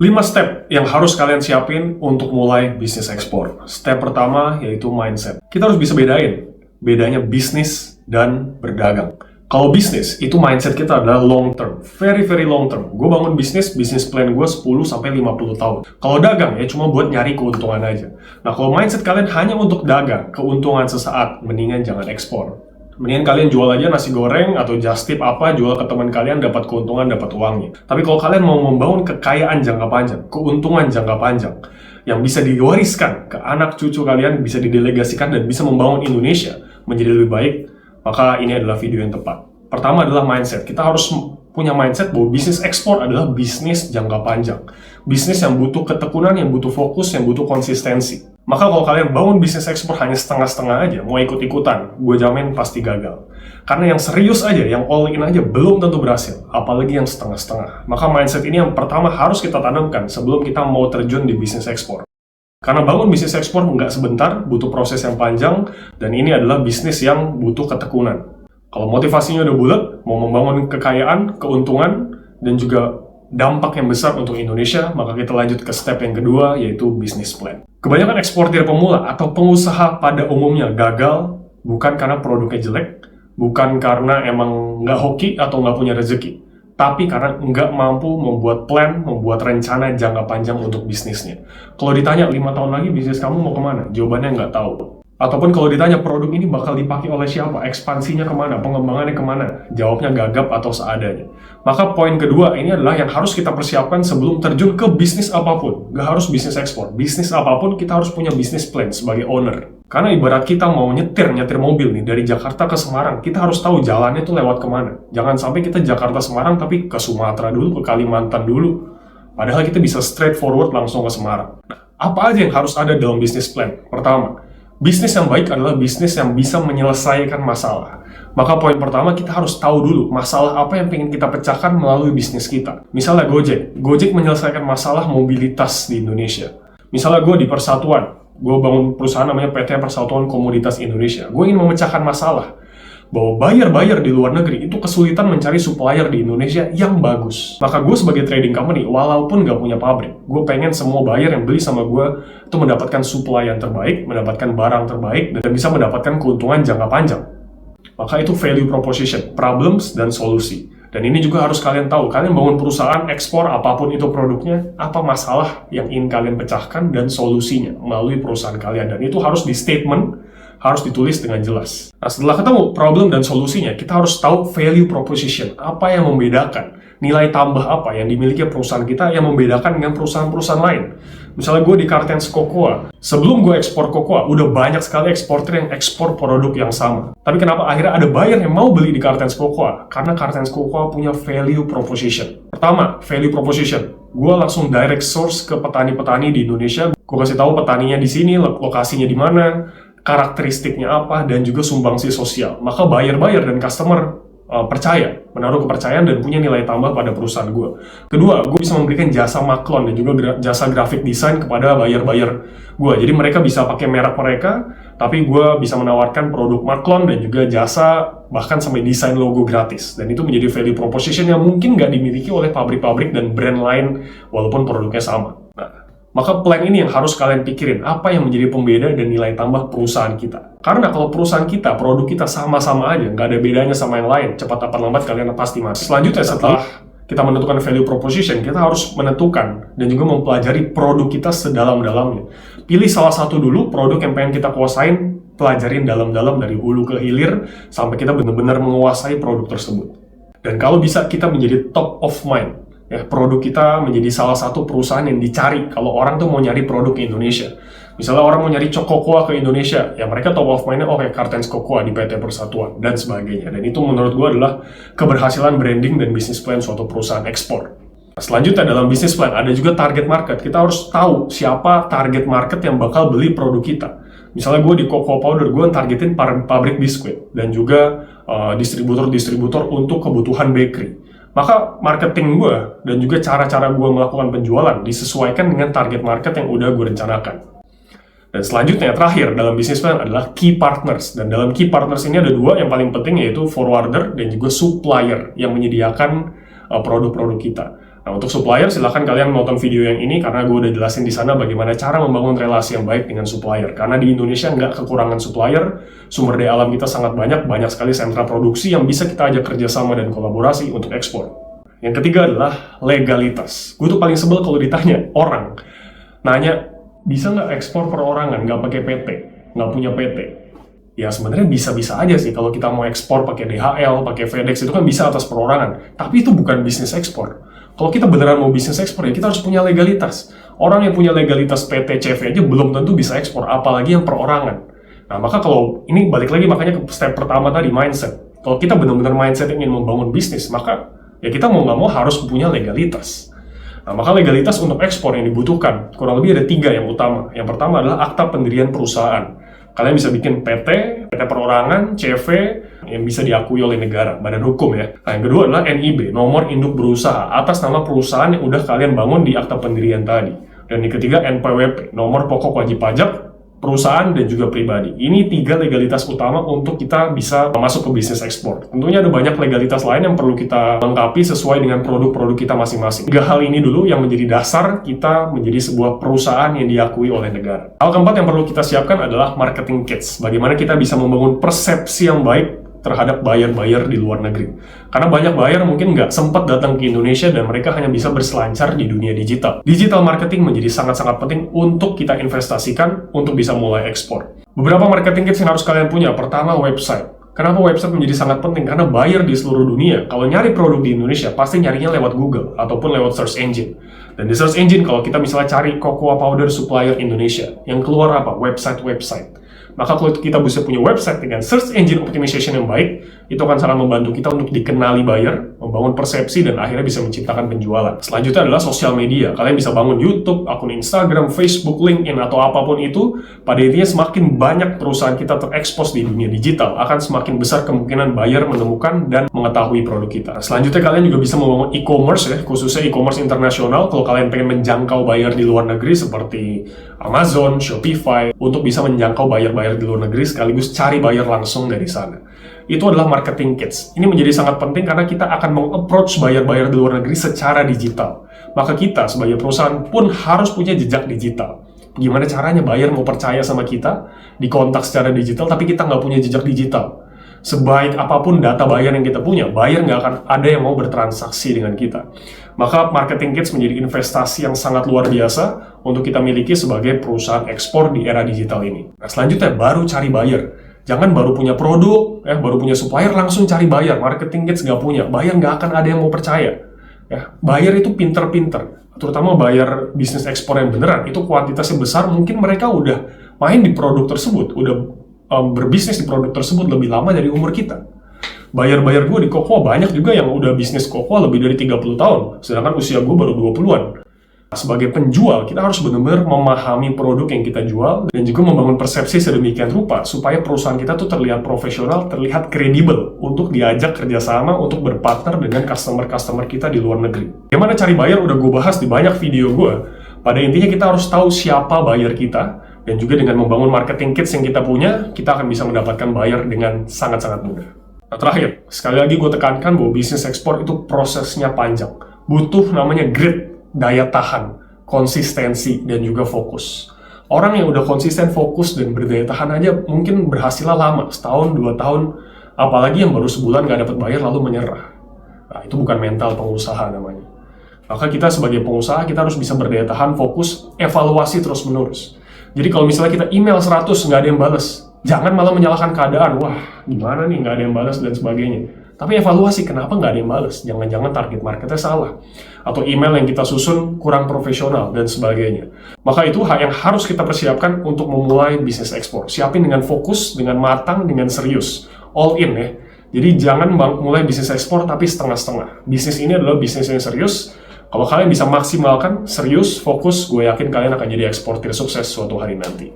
5 step yang harus kalian siapin untuk mulai bisnis ekspor. Step pertama yaitu mindset. Kita harus bisa bedain bedanya bisnis dan berdagang. Kalau bisnis, itu mindset kita adalah long term. Very, very long term. Gue bangun bisnis plan gue 10-50 tahun. Kalau dagang, ya cuma buat nyari keuntungan aja. Nah, kalau mindset kalian hanya untuk dagang, keuntungan sesaat, mendingan jangan ekspor. Mendingan kalian jual aja nasi goreng atau just tip apa, jual ke teman kalian, dapat keuntungan, dapat uangnya. Tapi kalau kalian mau membangun kekayaan jangka panjang, keuntungan jangka panjang, yang bisa diwariskan ke anak cucu kalian, bisa didelegasikan dan bisa membangun Indonesia menjadi lebih baik, maka ini adalah video yang tepat. Pertama adalah mindset. Kita harus punya mindset bahwa bisnis ekspor adalah bisnis jangka panjang. Bisnis yang butuh ketekunan, yang butuh fokus, yang butuh konsistensi. Maka kalau kalian bangun bisnis ekspor hanya setengah-setengah aja, mau ikut-ikutan, gue jamin pasti gagal. Karena yang serius aja, yang all in aja, belum tentu berhasil. Apalagi yang setengah-setengah. Maka mindset ini yang pertama harus kita tanamkan sebelum kita mau terjun di bisnis ekspor. Karena bangun bisnis ekspor nggak sebentar, butuh proses yang panjang, dan ini adalah bisnis yang butuh ketekunan. Kalau motivasinya udah bulat, mau membangun kekayaan, keuntungan, dan juga dampak yang besar untuk Indonesia, maka kita lanjut ke step yang kedua, yaitu bisnis plan. Kebanyakan eksportir pemula atau pengusaha pada umumnya gagal, bukan karena produknya jelek, bukan karena emang nggak hoki atau nggak punya rezeki, tapi karena nggak mampu membuat plan, membuat rencana jangka panjang untuk bisnisnya. Kalau ditanya 5 tahun lagi bisnis kamu mau kemana? Jawabannya nggak tahu. Ataupun kalau ditanya produk ini bakal dipakai oleh siapa? Ekspansinya kemana? Pengembangannya kemana? Jawabnya gagap atau seadanya. Maka poin kedua ini adalah yang harus kita persiapkan sebelum terjun ke bisnis apapun. Nggak harus bisnis ekspor. Bisnis apapun kita harus punya bisnis plan sebagai owner. Karena ibarat kita mau nyetir mobil nih dari Jakarta ke Semarang, kita harus tahu jalannya itu lewat kemana. Jangan sampai kita Jakarta-Semarang tapi ke Sumatera dulu, ke Kalimantan dulu. Padahal kita bisa straightforward langsung ke Semarang. Nah, apa aja yang harus ada dalam bisnis plan? Pertama, bisnis yang baik adalah bisnis yang bisa menyelesaikan masalah. Maka poin pertama kita harus tahu dulu masalah apa yang ingin kita pecahkan melalui bisnis kita. Misalnya Gojek menyelesaikan masalah mobilitas di Indonesia. Misalnya gue di Persatuan, gue bangun perusahaan namanya PT Persatuan Komoditas Indonesia. Gue ingin memecahkan masalah bahwa buyer di luar negeri itu kesulitan mencari supplier di Indonesia yang bagus. Maka gue sebagai trading company, walaupun gak punya pabrik, gue pengen semua buyer yang beli sama gue itu mendapatkan supply yang terbaik, mendapatkan barang terbaik, dan bisa mendapatkan keuntungan jangka panjang. Maka itu value proposition, problems dan solusi. Dan ini juga harus kalian tahu, kalian bangun perusahaan, ekspor, apapun itu produknya, apa masalah yang ingin kalian pecahkan dan solusinya melalui perusahaan kalian. Dan itu harus di statement, harus ditulis dengan jelas. Nah, setelah ketemu problem dan solusinya, kita harus tahu value proposition, apa yang membedakan, nilai tambah apa yang dimiliki perusahaan kita yang membedakan dengan perusahaan-perusahaan lain. Misalnya gue di Kartens Cocoa, sebelum gue ekspor cocoa, udah banyak sekali eksportir yang ekspor produk yang sama. Tapi kenapa akhirnya ada buyer yang mau beli di Kartens Cocoa? Karena Kartens Cocoa punya value proposition. Pertama, value proposition. Gue langsung direct source ke petani-petani di Indonesia. Gue kasih tahu petaninya di sini, lokasinya di mana, karakteristiknya apa, dan juga sumbangsi sosial. Maka buyer dan customer percaya, menaruh kepercayaan dan punya nilai tambah pada perusahaan gue. Kedua, gue bisa memberikan jasa maklon dan juga jasa graphic design kepada buyer gue. Jadi mereka bisa pakai merek mereka, tapi gue bisa menawarkan produk maklon dan juga jasa, bahkan sampai desain logo gratis. Dan itu menjadi value proposition yang mungkin nggak dimiliki oleh pabrik-pabrik dan brand lain, walaupun produknya sama. Maka plan ini yang harus kalian pikirin, apa yang menjadi pembeda dan nilai tambah perusahaan kita. Karena kalau perusahaan kita, produk kita sama-sama aja, nggak ada bedanya sama yang lain, cepat atau lambat kalian pasti mati. Selanjutnya, setelah kita menentukan value proposition, kita harus menentukan dan juga mempelajari produk kita sedalam-dalamnya. Pilih salah satu dulu produk yang pengen kita kuasain, pelajarin dalam-dalam dari hulu ke hilir, sampai kita benar-benar menguasai produk tersebut. Dan kalau bisa, kita menjadi top of mind. Ya, produk kita menjadi salah satu perusahaan yang dicari kalau orang tuh mau nyari produk ke Indonesia. Misalnya orang mau nyari cocoa ke Indonesia, ya mereka top of mind-nya, oke, Kartens Cocoa di PT Persatuan, dan sebagainya. Dan itu menurut gue adalah keberhasilan branding dan bisnis plan suatu perusahaan ekspor. Selanjutnya dalam bisnis plan, ada juga target market. Kita harus tahu siapa target market yang bakal beli produk kita. Misalnya gue di cocoa powder, gue targetin pabrik biskuit, dan juga distributor-distributor untuk kebutuhan bakery. Maka marketing gue dan juga cara-cara gue melakukan penjualan disesuaikan dengan target market yang udah gue rencanakan. Dan selanjutnya, terakhir dalam bisnis plan adalah key partners. Dan dalam key partners ini ada dua yang paling penting, yaitu forwarder dan juga supplier yang menyediakan produk-produk kita. Nah, untuk supplier, silahkan kalian nonton video yang ini karena gue udah jelasin di sana bagaimana cara membangun relasi yang baik dengan supplier. Karena di Indonesia nggak kekurangan supplier, sumber daya alam kita sangat banyak sekali sentra produksi yang bisa kita ajak kerjasama dan kolaborasi untuk ekspor. Yang ketiga adalah legalitas. Gue tuh paling sebel kalau ditanya orang, nanya, bisa nggak ekspor perorangan, nggak pakai PT, nggak punya PT? Ya sebenarnya bisa-bisa aja sih kalau kita mau ekspor pakai DHL, pakai FedEx, itu kan bisa atas perorangan. Tapi itu bukan bisnis ekspor. Kalau kita beneran mau bisnis ekspor, ya kita harus punya legalitas. Orang yang punya legalitas PT, CV aja belum tentu bisa ekspor, apalagi yang perorangan. Nah, maka kalau ini balik lagi makanya ke step pertama tadi, mindset. Kalau kita benar-benar mindset ingin membangun bisnis, maka ya kita mau nggak mau harus punya legalitas. Nah, maka legalitas untuk ekspor yang dibutuhkan, kurang lebih ada 3 yang utama. Yang pertama adalah akta pendirian perusahaan. Kalian bisa bikin PT perorangan, CV, yang bisa diakui oleh negara, badan hukum ya. Nah, yang kedua adalah NIB, nomor induk berusaha, atas nama perusahaan yang udah kalian bangun di akta pendirian tadi. Dan yang ketiga, NPWP, nomor pokok wajib pajak, perusahaan dan juga pribadi. Ini 3 legalitas utama untuk kita bisa masuk ke bisnis ekspor. Tentunya ada banyak legalitas lain yang perlu kita lengkapi sesuai dengan produk-produk kita masing-masing. 3 hal ini dulu yang menjadi dasar kita menjadi sebuah perusahaan yang diakui oleh negara. Hal keempat yang perlu kita siapkan adalah marketing kits. Bagaimana kita bisa membangun persepsi yang baik terhadap buyer-buyer di luar negeri. Karena banyak buyer mungkin nggak sempat datang ke Indonesia dan mereka hanya bisa berselancar di dunia digital. Digital marketing menjadi sangat-sangat penting untuk kita investasikan untuk bisa mulai ekspor. Beberapa marketing kits yang harus kalian punya. Pertama, website. Kenapa website menjadi sangat penting? Karena buyer di seluruh dunia, kalau nyari produk di Indonesia, pasti nyarinya lewat Google ataupun lewat search engine. Dan di search engine, kalau kita misalnya cari cocoa powder supplier Indonesia, yang keluar apa? Website. Maka kalau kita bisa punya website dengan search engine optimization yang baik, itu akan sangat membantu kita untuk dikenali buyer, membangun persepsi, dan akhirnya bisa menciptakan penjualan. Selanjutnya adalah sosial media. Kalian bisa bangun YouTube, akun Instagram, Facebook, LinkedIn, atau apapun itu. Pada intinya semakin banyak perusahaan kita terekspos di dunia digital, akan semakin besar kemungkinan buyer menemukan dan mengetahui produk kita. Selanjutnya kalian juga bisa membangun e-commerce ya, khususnya e-commerce internasional. Kalau kalian pengen menjangkau buyer di luar negeri seperti Amazon, Shopify, untuk bisa menjangkau buyer di luar negeri sekaligus cari buyer langsung dari sana. Itu adalah marketing kits. Ini menjadi sangat penting karena kita akan meng-approach buyer-buyer di luar negeri secara digital. Maka kita sebagai perusahaan pun harus punya jejak digital. Gimana caranya buyer mau percaya sama kita, dikontak secara digital, tapi kita nggak punya jejak digital. Sebaik apapun data buyer yang kita punya, buyer nggak akan ada yang mau bertransaksi dengan kita. Maka marketing kits menjadi investasi yang sangat luar biasa untuk kita miliki sebagai perusahaan ekspor di era digital ini. Nah, selanjutnya baru cari buyer. Jangan baru punya produk, baru punya supplier, langsung cari buyer. Marketing kits nggak punya, buyer nggak akan ada yang mau percaya. Buyer itu pinter-pinter, terutama buyer bisnis ekspor yang beneran, itu kuantitasnya besar, mungkin mereka udah main di produk tersebut, udah berbisnis di produk tersebut lebih lama dari umur kita. Buyer-buyer gue di cocoa banyak juga yang udah bisnis cocoa lebih dari 30 tahun, sedangkan usia gue baru 20-an. Sebagai penjual, kita harus benar-benar memahami produk yang kita jual dan juga membangun persepsi sedemikian rupa supaya perusahaan kita tuh terlihat profesional, terlihat kredibel untuk diajak kerjasama untuk berpartner dengan customer-customer kita di luar negeri. Bagaimana cari buyer udah gue bahas di banyak video gue. Pada intinya kita harus tahu siapa buyer kita, dan juga dengan membangun marketing kits yang kita punya, kita akan bisa mendapatkan buyer dengan sangat-sangat mudah. Nah, terakhir, sekali lagi gue tekankan bahwa bisnis ekspor itu prosesnya panjang. Butuh namanya grit, daya tahan, konsistensi, dan juga fokus. Orang yang udah konsisten, fokus, dan berdaya tahan aja mungkin berhasilnya lama, setahun, 2 tahun, apalagi yang baru sebulan gak dapat bayar lalu menyerah. Nah, itu bukan mental pengusaha namanya. Maka kita sebagai pengusaha, kita harus bisa berdaya tahan, fokus, evaluasi terus-menerus. Jadi kalau misalnya kita email 100, nggak ada yang balas, jangan malah menyalahkan keadaan, wah gimana nih nggak ada yang balas dan sebagainya. Tapi evaluasi kenapa nggak ada yang balas, jangan-jangan target marketnya salah, atau email yang kita susun kurang profesional dan sebagainya. Maka itu yang harus kita persiapkan untuk memulai bisnis ekspor. Siapin dengan fokus, dengan matang, dengan serius, all in ya. Jadi jangan mulai bisnis ekspor tapi setengah-setengah. Bisnis ini adalah bisnis yang serius. Kalau kalian bisa maksimalkan, serius, fokus, gue yakin kalian akan jadi eksportir sukses suatu hari nanti.